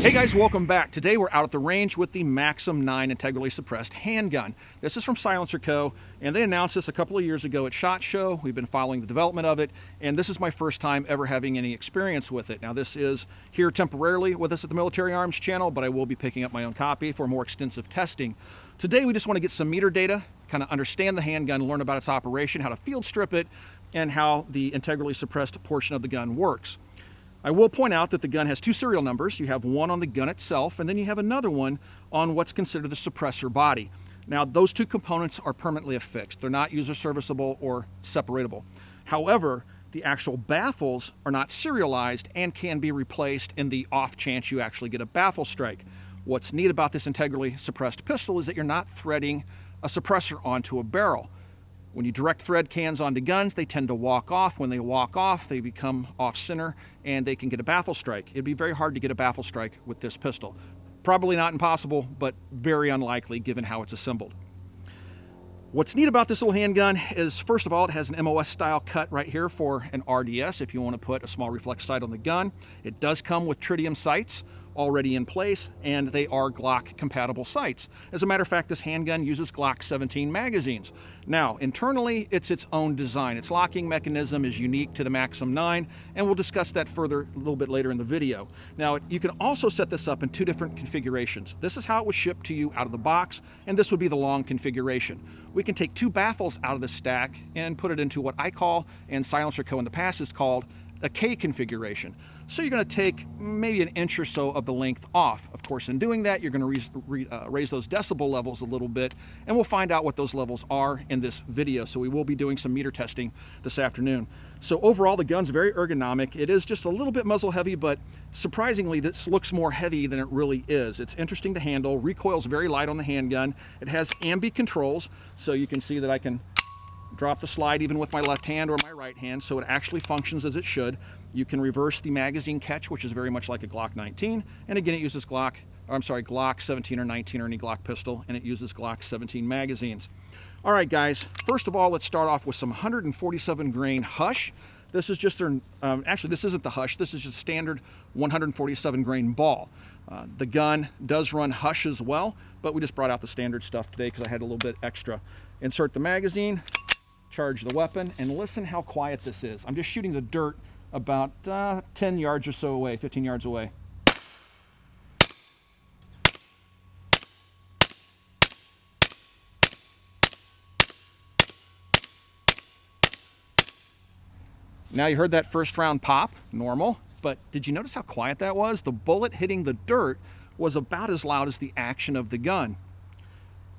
Hey guys, welcome back. Today we're out at the range with the Maxim 9 integrally suppressed handgun. This is from SilencerCo, and they announced this a couple of years ago at SHOT Show. We've been following the development of it, and this is my first time ever having any experience with it. Now this is here temporarily with us at the Military Arms channel, but I will be picking up my own copy for more extensive testing. Today we just want to get some meter data, kind of understand the handgun, learn about its operation, how to field strip it, and how the integrally suppressed portion of the gun works. I will point out that the gun has two serial numbers. You have one on the gun itself, and then you have another one on what's considered the suppressor body. Now, those two components are permanently affixed. They're not user serviceable or separatable. However, the actual baffles are not serialized and can be replaced in the off chance you actually get a baffle strike. What's neat about this integrally suppressed pistol is that you're not threading a suppressor onto a barrel. When you direct thread cans onto guns, they tend to walk off. When they walk off, they become off-center and they can get a baffle strike. It'd be very hard to get a baffle strike with this pistol. Probably not impossible, but very unlikely given how it's assembled. What's neat about this little handgun is, first of all, it has an MOS style cut right here for an RDS if you want to put a small reflex sight on the gun. It does come with tritium sights already in place, and they are Glock compatible sights. As a matter of fact, this handgun uses Glock 17 magazines. Now, internally, it's its own design. Its locking mechanism is unique to the Maxim 9, and we'll discuss that further a little bit later in the video. Now, you can also set this up in two different configurations. This is how it was shipped to you out of the box, and this would be the long configuration. We can take two baffles out of the stack and put it into what I call, and SilencerCo in the past has called, a K configuration. So you're going to take maybe an inch or so of the length off. Of course, in doing that, you're going to raise those decibel levels a little bit, and we'll find out what those levels are in this video. So we will be doing some meter testing this afternoon. So overall, the gun's very ergonomic. It is just a little bit muzzle heavy, but surprisingly, this looks more heavy than it really is. It's interesting to handle. Recoil's very light on the handgun. It has Ambi Controls, so you can see that I can drop the slide even with my left hand or my right hand, so it actually functions as it should. You can reverse the magazine catch, which is very much like a Glock 19, and again it uses Glock 17 or 19 or any Glock pistol, and it uses Glock 17 magazines. All right guys, first of all, let's start off with some 147 grain Hush. This is just their, actually this isn't the Hush, this is just standard 147 grain ball. The gun does run Hush as well, but we just brought out the standard stuff today because I had a little bit extra. Insert the magazine, charge the weapon, and listen how quiet this is. I'm just shooting the dirt about 10 yards or so away, 15 yards away. Now you heard that first round pop, normal, but did you notice how quiet that was? The bullet hitting the dirt was about as loud as the action of the gun.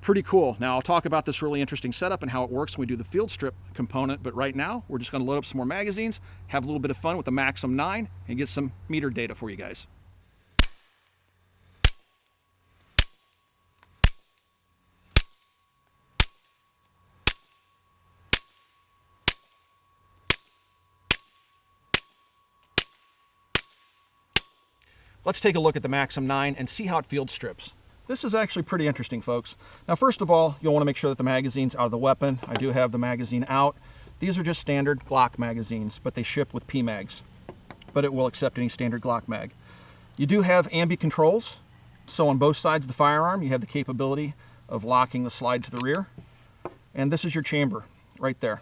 Pretty cool. Now I'll talk about this really interesting setup and how it works when we do the field strip component, but right now we're just going to load up some more magazines, have a little bit of fun with the Maxim 9, and get some meter data for you guys. Let's take a look at the Maxim 9 and see how it field strips. This is actually pretty interesting, folks. Now, first of all, you'll want to make sure that the magazine's out of the weapon. I do have the magazine out. These are just standard Glock magazines, but they ship with PMags. But it will accept any standard Glock mag. You do have Ambi Controls. So on both sides of the firearm, you have the capability of locking the slide to the rear. And this is your chamber right there.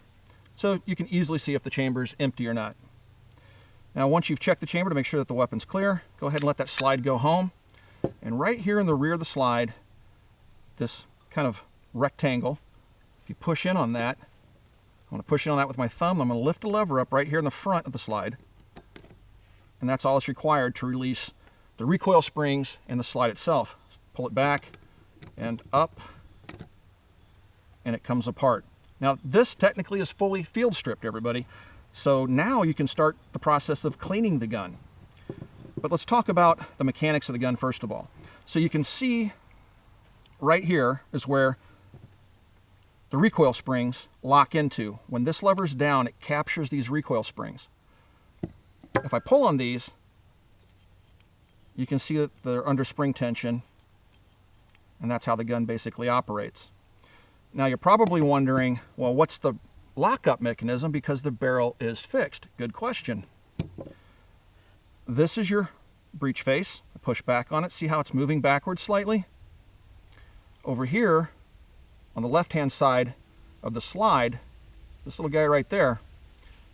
So you can easily see if the chamber is empty or not. Now, once you've checked the chamber to make sure that the weapon's clear, go ahead and let that slide go home. And right here in the rear of the slide, this kind of rectangle, if you push in on that, I'm going to push in on that with my thumb. I'm going to lift the lever up right here in the front of the slide. And that's all that's required to release the recoil springs and the slide itself. Pull it back and up, and it comes apart. Now, this technically is fully field stripped, everybody. So now you can start the process of cleaning the gun. But let's talk about the mechanics of the gun first of all. So you can see right here is where the recoil springs lock into. When this lever's down, it captures these recoil springs. If I pull on these, you can see that they're under spring tension, and that's how the gun basically operates. Now you're probably wondering, well, what's the lockup mechanism because the barrel is fixed? Good question. This is your breech face. push back on it. See how it's moving backwards slightly? Over here, on the left-hand side of the slide, this little guy right there,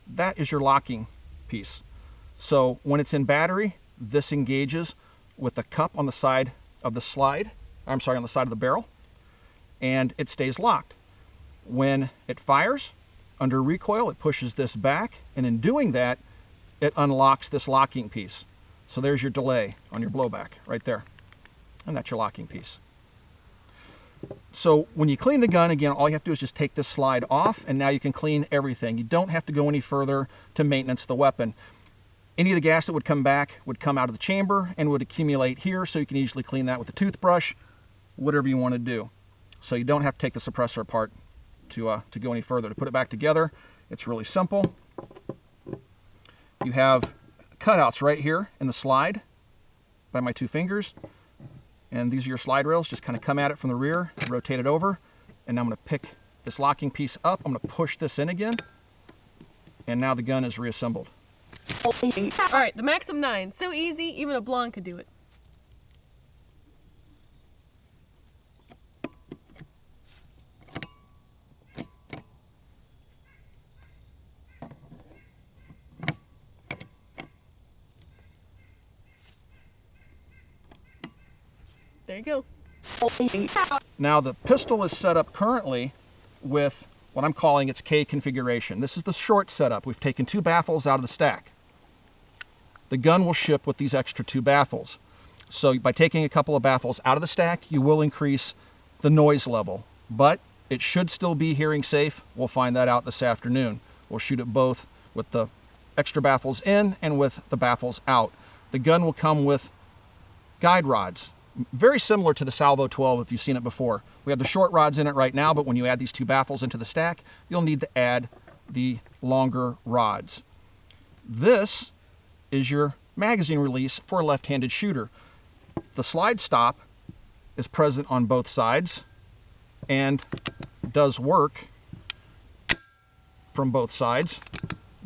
that is your locking piece. So when it's in battery, this engages with the cup on the side of the slide, I'm sorry, on the side of the barrel, and it stays locked. When it fires, under recoil, it pushes this back, and in doing that, it unlocks this locking piece. So there's your delay on your blowback right there, and that's your locking piece. So when you clean the gun, again, all you have to do is just take this slide off, and now you can clean everything. You don't have to go any further to maintenance the weapon. Any of the gas that would come back would come out of the chamber and would accumulate here, so you can easily clean that with a toothbrush, whatever you want to do. So you don't have to take the suppressor apart to go any further. To put it back together, it's really simple. You have cutouts right here in the slide by my two fingers, and these are your slide rails. Just kind of come at it from the rear, rotate it over, and now I'm going to pick this locking piece up. I'm going to push this in again, and now the gun is reassembled. All right, the Maxim 9, so easy, even a blonde could do it. There you go. Now the pistol is set up currently with what I'm calling its K configuration. This is the short setup. We've taken 2 baffles out of the stack. The gun will ship with these extra 2 baffles. So by taking a couple of baffles out of the stack, you will increase the noise level, but it should still be hearing safe. We'll find that out this afternoon. We'll shoot it both with the extra baffles in and with the baffles out. The gun will come with guide rods, very similar to the Salvo 12 if you've seen it before. We have the short rods in it right now, but when you add these 2 baffles into the stack, you'll need to add the longer rods. This is your magazine release for a left-handed shooter. The slide stop is present on both sides and does work from both sides.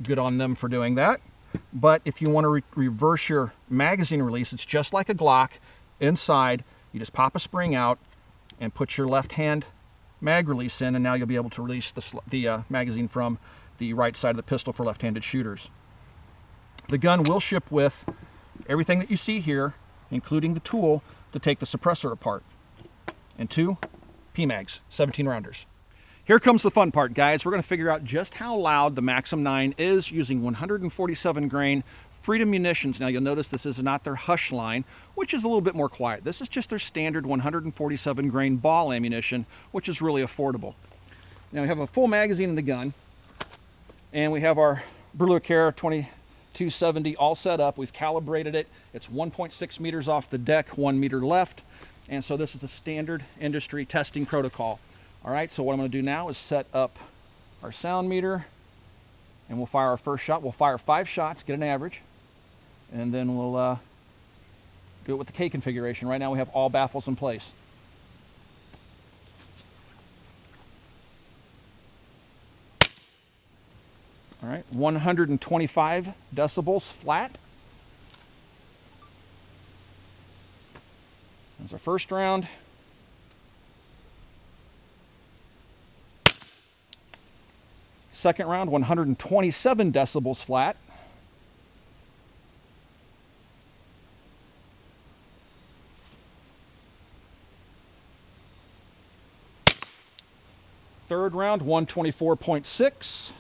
Good on them for doing that. But if you want to reverse your magazine release, it's just like a Glock. Inside, you just pop a spring out and put your left-hand mag release in, and now you'll be able to release the magazine from the right side of the pistol for left-handed shooters. The gun will ship with everything that you see here, including the tool to take the suppressor apart, and 2 PMags, 17 rounders. Here comes the fun part, guys. We're going to figure out just how loud the Maxim 9 is using 147 grain Freedom munitions. Now you'll notice this is not their Hush line, which is a little bit more quiet. This is just their standard 147 grain ball ammunition, which is really affordable. Now we have a full magazine in the gun, and we have our Berlucare 2270 all set up. We've calibrated it. It's 1.6 meters off the deck, 1 meter left, and so this is a standard industry testing protocol. All right, so what I'm going to do now is set up our sound meter, and we'll fire our first shot. We'll fire 5 shots, get an average, and then we'll do it with the K configuration. Right now we have all baffles in place. All right, 125 decibels flat. That's our first round. Second round, 127 decibels flat. Third round, 124.6.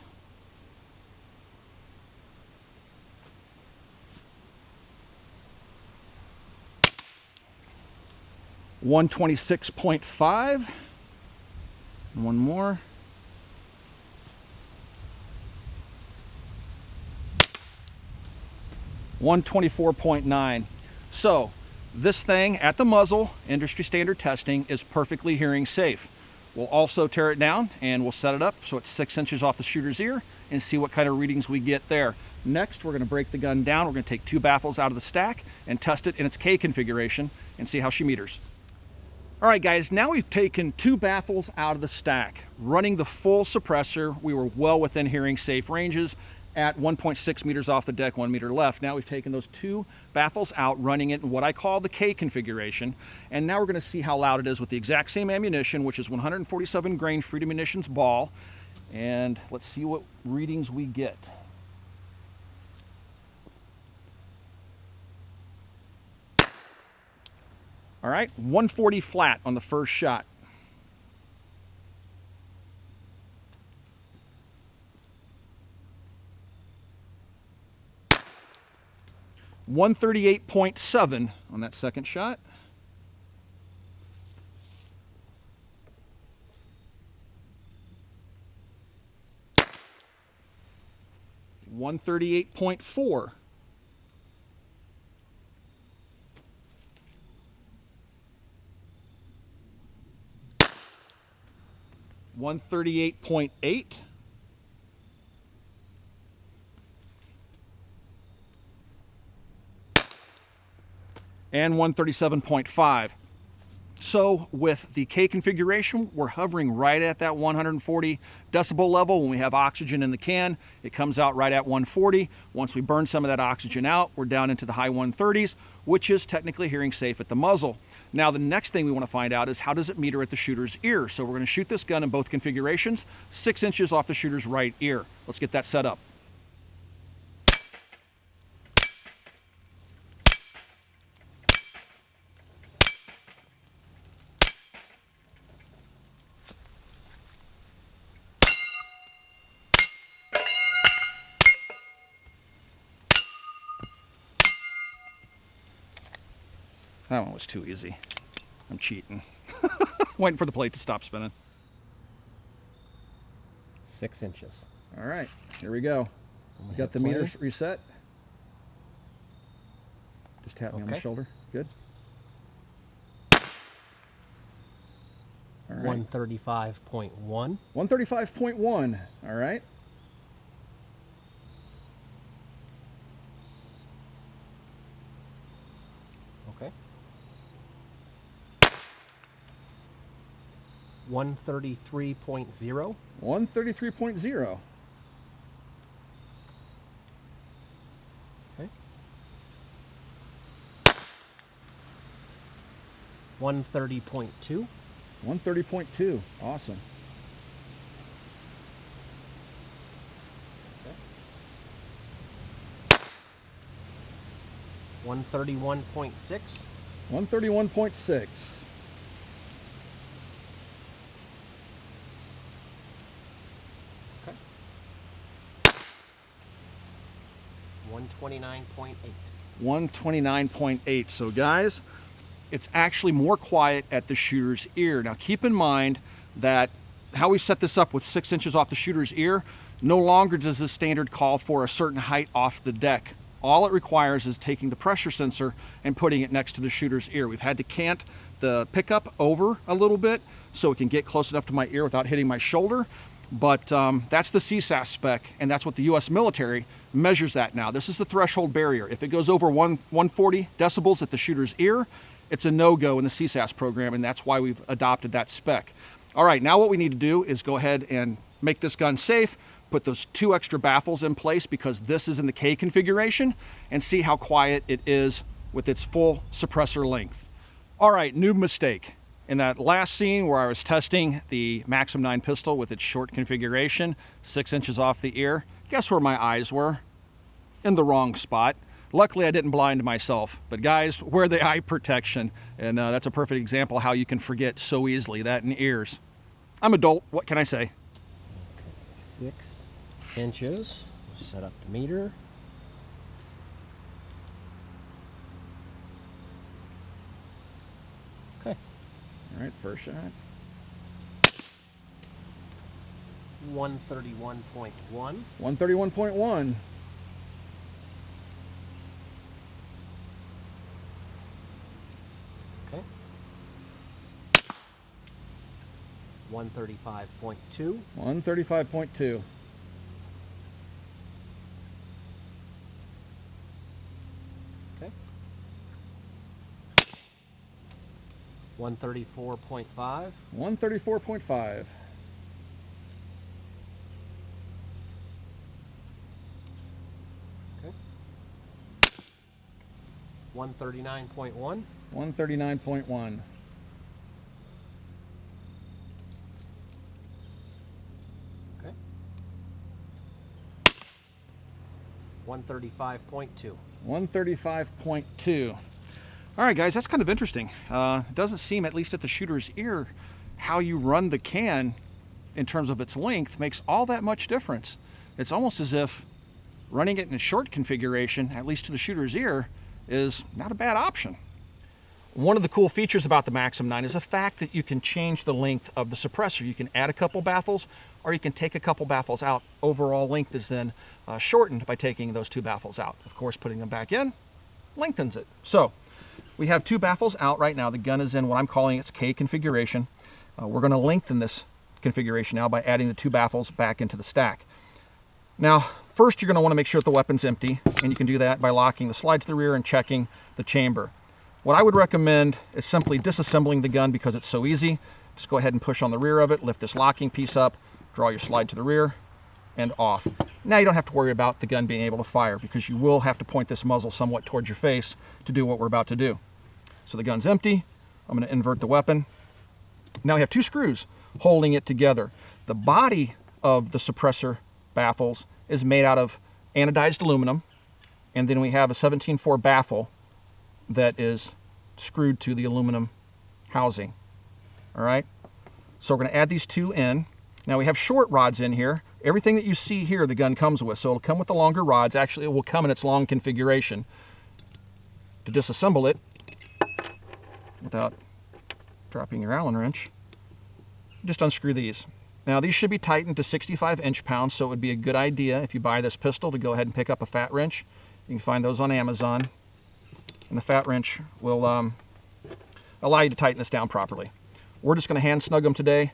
$126.5. One more. $124.9. So this thing at the muzzle, industry standard testing, is perfectly hearing safe. We'll also tear it down and we'll set it up so it's 6 inches off the shooter's ear and see what kind of readings we get there. Next, we're going to break the gun down. We're going to take 2 baffles out of the stack and test it in its K configuration and see how she meters. All right, guys, now we've taken 2 baffles out of the stack. Running the full suppressor, we were well within hearing safe ranges. at 1.6 meters off the deck, 1 meter left. Now we've taken those two baffles out, running it in what I call the K configuration, and now we're going to see how loud it is with the exact same ammunition, which is 147 grain Freedom Munitions ball, and let's see what readings we get. All right, 140 flat on the first shot. 138.7 on that second shot. $138.4. $138.8. And 137.5. So with the K configuration, we're hovering right at that 140 decibel level. When we have oxygen in the can, it comes out right at 140. Once we burn some of that oxygen out, we're down into the high 130s, which is technically hearing safe at the muzzle. Now the next thing we want to find out is how does it meter at the shooter's ear? So we're going to shoot this gun in both configurations, 6 inches off the shooter's right ear. Let's get that set up. That one was too easy. I'm cheating. Waiting for the plate to stop spinning. 6 inches. All right, here we go. You got the meters reset? Just tap me on the shoulder. Good. All right. 135.1. 135.1. All right. Okay. 133.0. 133.0. Okay. 130.2. 130.2. Awesome. Okay. 131.6. 131.6. Okay. 129.8. 129.8. So guys, it's actually more quiet at the shooter's ear. Now keep in mind that how we set this up with 6 inches off the shooter's ear, no longer does this standard call for a certain height off the deck. All it requires is taking the pressure sensor and putting it next to the shooter's ear. We've had to cant the pickup over a little bit so it can get close enough to my ear without hitting my shoulder. But that's the CSAS spec, and that's what the US military measures that now. This is the threshold barrier. If it goes over 140 decibels at the shooter's ear, it's a no-go in the CSAS program, and that's why we've adopted that spec. All right, now what we need to do is go ahead and make this gun safe, put those 2 extra baffles in place because this is in the K configuration, and see how quiet it is with its full suppressor length. All right, new mistake. In that last scene where I was testing the Maxim 9 pistol with its short configuration, 6 inches off the ear, guess where my eyes were? In the wrong spot. Luckily, I didn't blind myself, but guys, wear the eye protection, and that's a perfect example of how you can forget so easily, that in ears. I'm adult, what can I say? Okay, 6 inches. Set up the meter. Okay. All right, first shot. 131.1. 131.1. Okay. 135.2. 135.2. Okay. 134.5. 134.5. 139.1. 139.1. Okay. 135.2. 135.2. All right, guys, that's kind of interesting. It doesn't seem, at least at the shooter's ear, how you run the can in terms of its length makes all that much difference. It's almost as if running it in a short configuration, at least to the shooter's ear, is not a bad option. One of the cool features about the Maxim 9 is the fact that you can change the length of the suppressor. You can add a couple baffles, or you can take a couple baffles out. Overall length is then shortened by taking those two baffles out. Of course, putting them back in lengthens it. So we have two baffles out right now. The gun is in what I'm calling its K configuration. We're going to lengthen this configuration now by adding the two baffles back into the stack. Now, first you're going to want to make sure that the weapon's empty, and you can do that by locking the slide to the rear and checking the chamber. What I would recommend is simply disassembling the gun because it's so easy. Just go ahead and push on the rear of it, lift this locking piece up, draw your slide to the rear, and off. Now you don't have to worry about the gun being able to fire because you will have to point this muzzle somewhat towards your face to do what we're about to do. So the gun's empty. I'm going to invert the weapon. Now we have two screws holding it together. The body of the suppressor baffles is made out of anodized aluminum, and then we have a 17-4 baffle that is screwed to the aluminum housing. All right, so we're going to add these two in. Now we have short rods in here. Everything that you see here the gun comes with, so it'll come with the longer rods. Actually, it will come in its long configuration. To disassemble it without dropping your Allen wrench, just unscrew these. Now these should be tightened to 65 inch-pounds, so it would be a good idea if you buy this pistol to go ahead and pick up a fat wrench. You can find those on Amazon, and the fat wrench will allow you to tighten this down properly. We're just going to hand snug them today,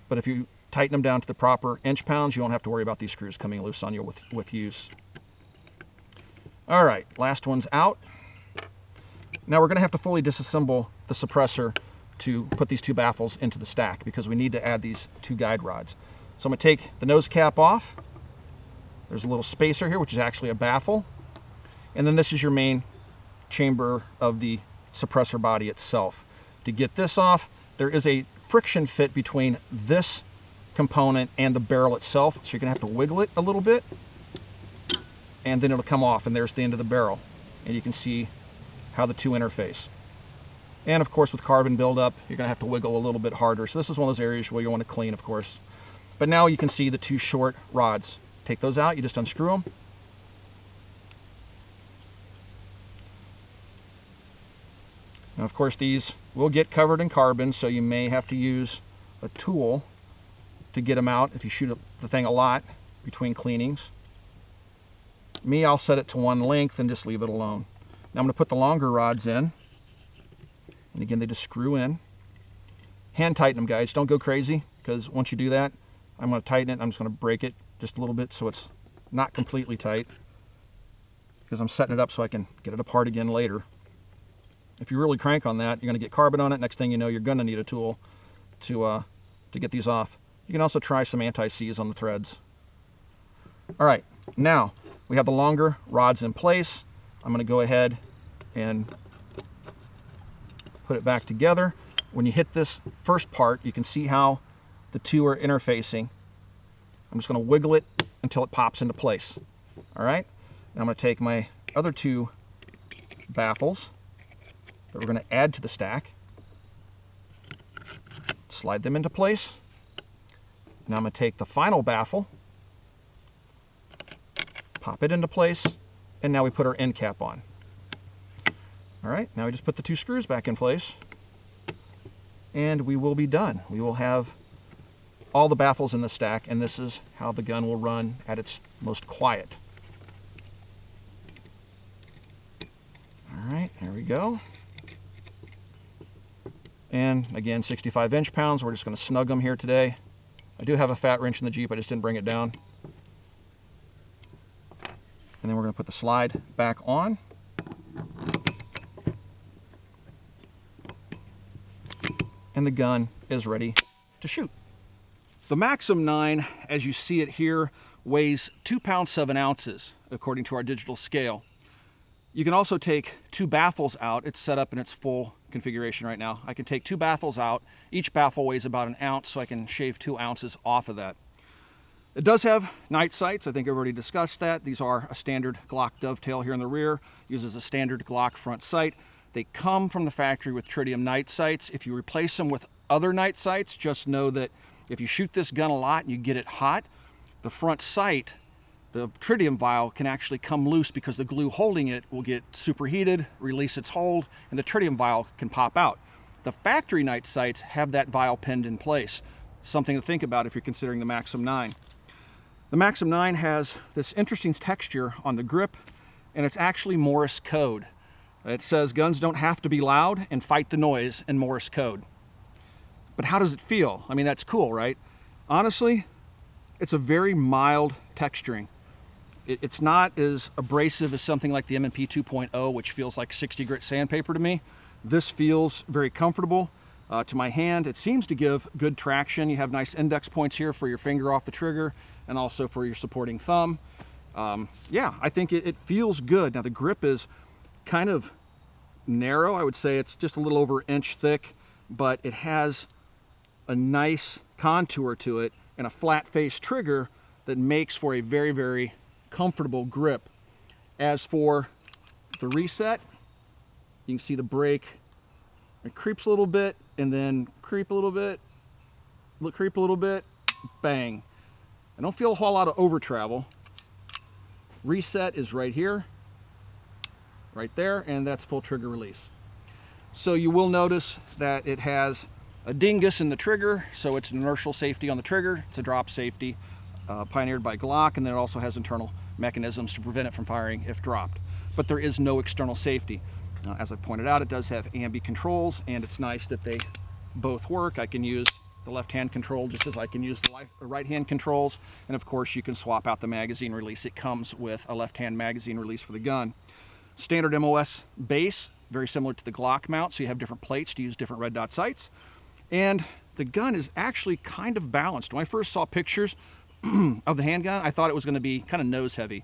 but if you tighten them down to the proper inch-pounds, you won't have to worry about these screws coming loose on you with use. All right, last one's out. Now we're going to have to fully disassemble the suppressor to put these two baffles into the stack because we need to add these two guide rods. So I'm going to take the nose cap off. There's a little spacer here, which is actually a baffle. And then this is your main chamber of the suppressor body itself. To get this off, there is a friction fit between this component and the barrel itself, so you're going to have to wiggle it a little bit, and then it'll come off, and there's the end of the barrel. And you can see how the two interface. And of course, with carbon buildup, you're going to have to wiggle a little bit harder. So this is one of those areas where you want to clean, of course. But now you can see the two short rods. Take those out, you just unscrew them. Now, of course, these will get covered in carbon, so you may have to use a tool to get them out if you shoot the thing a lot between cleanings. Me, I'll set it to one length and just leave it alone. Now I'm going to put the longer rods in. And again, they just screw in. Hand tighten them, guys. Don't go crazy, because once you do that, I'm going to tighten it. I'm just going to break it just a little bit so it's not completely tight, because I'm setting it up so I can get it apart again later. If you really crank on that, you're going to get carbon on it. Next thing you know, you're going to need a tool to get these off. You can also try some anti-seize on the threads. All right, now we have the longer rods in place. I'm going to go ahead and put it back together. When you hit this first part, you can see how the two are interfacing. I'm just going to wiggle it until it pops into place. All right, now I'm going to take my other two baffles that we're going to add to the stack, slide them into place. Now I'm going to take the final baffle, pop it into place, and now we put our end cap on. All right, now we just put the two screws back in place, and we will be done. We will have all the baffles in the stack, and this is how the gun will run at its most quiet. All right, there we go. And again, 65 inch-pounds. We're just going to snug them here today. I do have a fat wrench in the Jeep. I just didn't bring it down. And then we're going to put the slide back on. And the gun is ready to shoot. The Maxim 9, as you see it here, weighs 2 pounds 7 ounces, according to our digital scale. You can also take 2 baffles out. It's set up in its full configuration right now. I can take 2 baffles out. Each baffle weighs about 1 ounce, so I can shave 2 ounces off of that. It does have night sights. I think I've already discussed that. These are a standard Glock dovetail here in the rear. Uses a standard Glock front sight. They come from the factory with tritium night sights. If you replace them with other night sights, just know that if you shoot this gun a lot and you get it hot, the front sight, the tritium vial, can actually come loose because the glue holding it will get superheated, release its hold, and the tritium vial can pop out. The factory night sights have that vial pinned in place. Something to think about if you're considering the Maxim 9. The Maxim 9 has this interesting texture on the grip, and it's actually Morse code. It says guns don't have to be loud and fight the noise in Morse code. But how does it feel? I mean, that's cool, right? Honestly, it's a very mild texturing. It's not as abrasive as something like the M&P 2.0, which feels like 60 grit sandpaper to me. This feels very comfortable to my hand. It seems to give good traction. You have nice index points here for your finger off the trigger and also for your supporting thumb. Yeah, I think it feels good. Now the grip is kind of narrow. I would say it's just a little over 1 inch thick, but it has a nice contour to it and a flat face trigger that makes for a very, very comfortable grip. As for the reset, you can see the brake. It creeps a little bit and then creep a little bit, creep a little bit, bang. I don't feel a whole lot of over travel. Reset is right here, right there, and that's full trigger release. So you will notice that it has a dingus in the trigger, so it's an inertial safety on the trigger. It's a drop safety pioneered by Glock, and then it also has internal mechanisms to prevent it from firing if dropped. But there is no external safety. As I pointed out, it does have Ambi Controls, and it's nice that they both work. I can use the left-hand control just as I can use the right-hand controls, and of course you can swap out the magazine release. It comes with a left-hand magazine release for the gun. Standard MOS base, very similar to the Glock mount, so you have different plates to use different red dot sights. And the gun is actually kind of balanced. When I first saw pictures of the handgun, I thought it was going to be kind of nose heavy.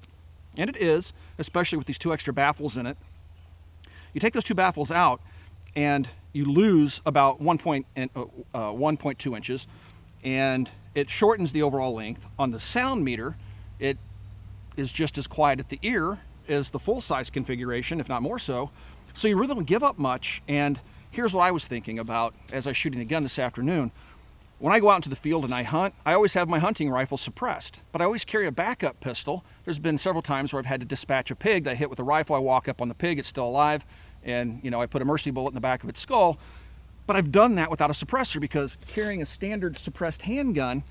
And it is, especially with these 2 extra baffles in it. You take those 2 baffles out and you lose about 1.2 inches, and it shortens the overall length. On the sound meter, it is just as quiet at the ear as the full-size configuration, if not more so. So you really don't give up much. And here's what I was thinking about as I was shooting the gun this afternoon. When I go out into the field and I hunt, I always have my hunting rifle suppressed, but I always carry a backup pistol. There's been several times where I've had to dispatch a pig that I hit with a rifle. I walk up on the pig, it's still alive, and I put a mercy bullet in the back of its skull. But I've done that without a suppressor because carrying a standard suppressed handgun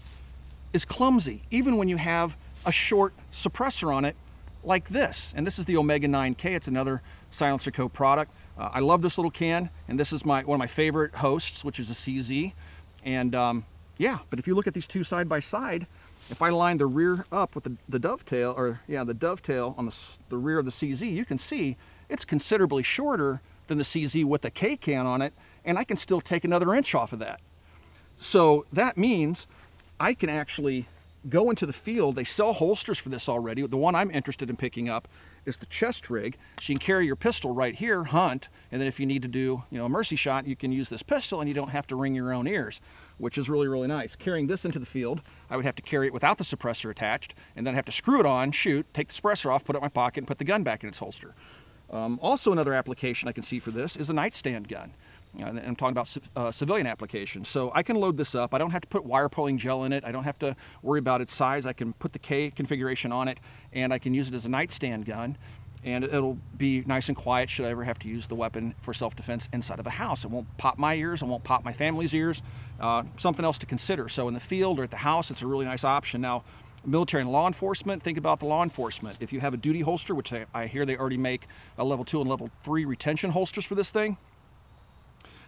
is clumsy, even when you have a short suppressor on it like this. And this is the Omega 9K. It's another SilencerCo product. I love this little can, and this is one of my favorite hosts, which is a CZ. And yeah, but if you look at these 2 side by side, if I line the rear up with the dovetail, or yeah, the dovetail on the rear of the CZ, you can see it's considerably shorter than the CZ with the K can on it, and I can still take another inch off of that. So that means I can actually go into the field. They sell holsters for this already. The one I'm interested in picking up is the chest rig. So you can carry your pistol right here, hunt, and then if you need to do a mercy shot, you can use this pistol and you don't have to ring your own ears, which is really, really nice. Carrying this into the field, I would have to carry it without the suppressor attached, and then have to screw it on, shoot, take the suppressor off, put it in my pocket, and put the gun back in its holster. Also, another application I can see for this is a nightstand gun. And I'm talking about civilian applications. So I can load this up. I don't have to put wire pulling gel in it. I don't have to worry about its size. I can put the K configuration on it, and I can use it as a nightstand gun, and it'll be nice and quiet should I ever have to use the weapon for self-defense inside of a house. It won't pop my ears. It won't pop my family's ears. Something else to consider. So in the field or at the house, it's a really nice option. Now, military and law enforcement, think about the law enforcement. If you have a duty holster, which I hear they already make a level 2 and level 3 retention holsters for this thing,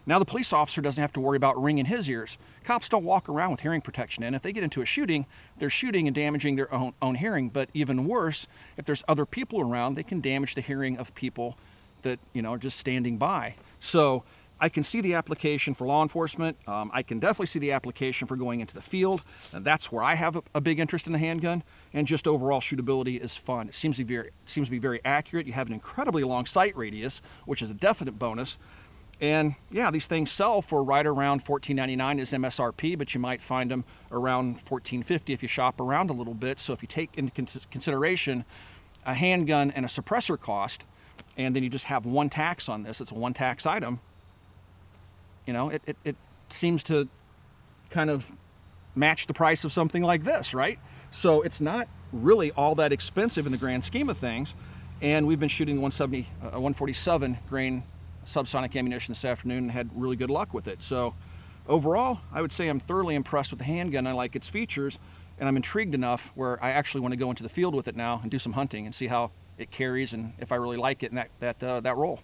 now the police officer doesn't have to worry about ringing his ears. Cops don't walk around with hearing protection in. If they get into a shooting, they're shooting and damaging their own hearing. But even worse, if there's other people around, they can damage the hearing of people that are just standing by. So I can see the application for law enforcement. I can definitely see the application for going into the field. And that's where I have a big interest in the handgun. And just overall shootability is fun. It seems to be very accurate. You have an incredibly long sight radius, which is a definite bonus. And yeah, these things sell for right around $14.99 is MSRP, but you might find them around $14.50 if you shop around a little bit. So if you take into consideration a handgun and a suppressor cost, and then you just have one tax on this, it's a one tax item, you know, it seems to kind of match the price of something like this, right? So it's not really all that expensive in the grand scheme of things. And we've been shooting 147 grain subsonic ammunition this afternoon and had really good luck with it. So overall, I would say I'm thoroughly impressed with the handgun. I like its features, and I'm intrigued enough where I actually want to go into the field with it now and do some hunting and see how it carries and if I really like it in that role.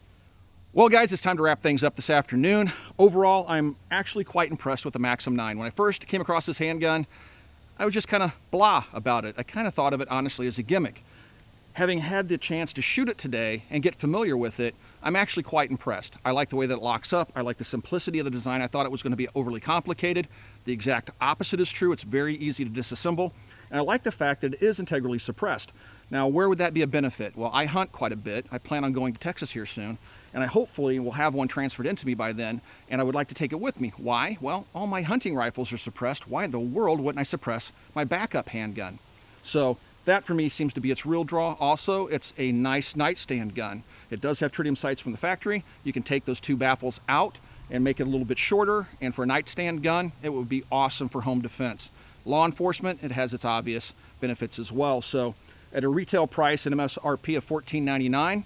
Well guys, it's time to wrap things up this afternoon. Overall, I'm actually quite impressed with the Maxim 9. When I first came across this handgun, I was just kind of blah about it. I kind of thought of it honestly as a gimmick. Having had the chance to shoot it today and get familiar with it, I'm actually quite impressed. I like the way that it locks up. I like the simplicity of the design. I thought it was going to be overly complicated. The exact opposite is true. It's very easy to disassemble. And I like the fact that it is integrally suppressed. Now, where would that be a benefit? Well, I hunt quite a bit. I plan on going to Texas here soon, and I hopefully will have one transferred into me by then, and I would like to take it with me. Why? Well, all my hunting rifles are suppressed. Why in the world wouldn't I suppress my backup handgun? So that for me seems to be its real draw. Also, it's a nice nightstand gun. It does have tritium sights from the factory. You can take those two baffles out and make it a little bit shorter, and for a nightstand gun, it would be awesome for home defense. Law enforcement, it has its obvious benefits as well. So at a retail price, an MSRP of $14.99,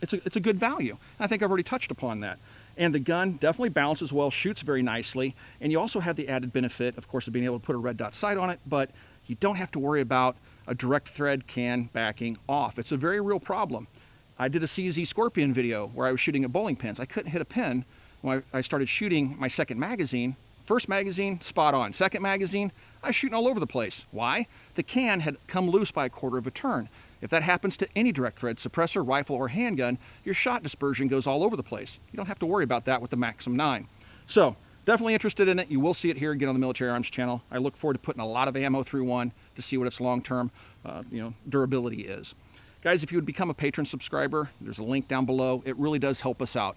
it's a good value. I think I've already touched upon that. And the gun definitely balances well, shoots very nicely, and you also have the added benefit, of course, of being able to put a red dot sight on it, but you don't have to worry about a direct thread can backing off. It's a very real problem. I did a CZ Scorpion video where I was shooting at bowling pins. I couldn't hit a pin when I started shooting my second magazine. First magazine, spot on. Second magazine, I was shooting all over the place. Why? The can had come loose by a quarter of a turn. If that happens to any direct thread suppressor, rifle, or handgun, your shot dispersion goes all over the place. You don't have to worry about that with the Maxim 9. So, definitely interested in it. You will see it here again on the Military Arms channel. I look forward to putting a lot of ammo through one to see what its long-term durability is. Guys, if you would become a patron subscriber, there's a link down below. It really does help us out.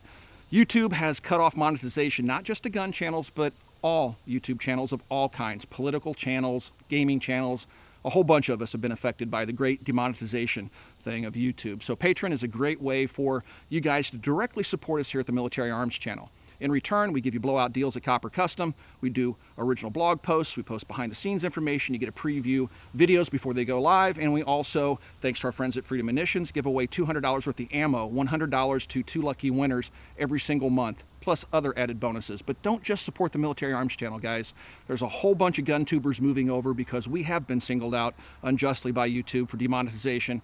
YouTube has cut off monetization, not just to gun channels, but all YouTube channels of all kinds, political channels, gaming channels. A whole bunch of us have been affected by the great demonetization thing of YouTube. So Patreon is a great way for you guys to directly support us here at the Military Arms channel. In return, we give you blowout deals at Copper Custom. We do original blog posts. We post behind the scenes information. You get a preview videos before they go live. And we also, thanks to our friends at Freedom Munitions, give away $200 worth of ammo, $100 to 2 lucky winners every single month, plus other added bonuses. But don't just support the Military Arms channel, guys. There's a whole bunch of gun tubers moving over because we have been singled out unjustly by YouTube for demonetization.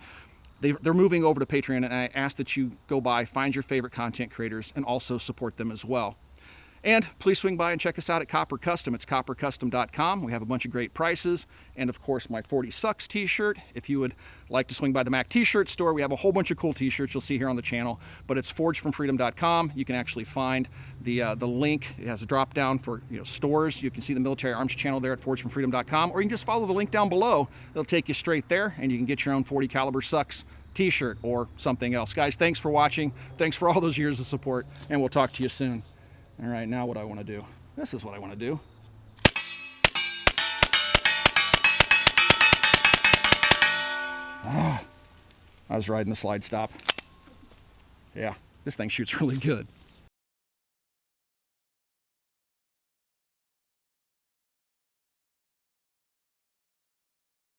They're moving over to Patreon, and I ask that you go by, find your favorite content creators, and also support them as well. And please swing by and check us out at Copper Custom. It's coppercustom.com. We have a bunch of great prices. And of course, my 40 Sucks t-shirt. If you would like to swing by the Mac t-shirt store, we have a whole bunch of cool t-shirts you'll see here on the channel. But it's forgedfromfreedom.com. You can actually find the link. It has a drop down for stores. You can see the Military Arms channel there at forgedfromfreedom.com. Or you can just follow the link down below. It'll take you straight there, and you can get your own 40 caliber Sucks t-shirt or something else. Guys, thanks for watching. Thanks for all those years of support, and we'll talk to you soon. All right, now what I want to do. This is what I want to do. I was riding the slide stop. Yeah, this thing shoots really good.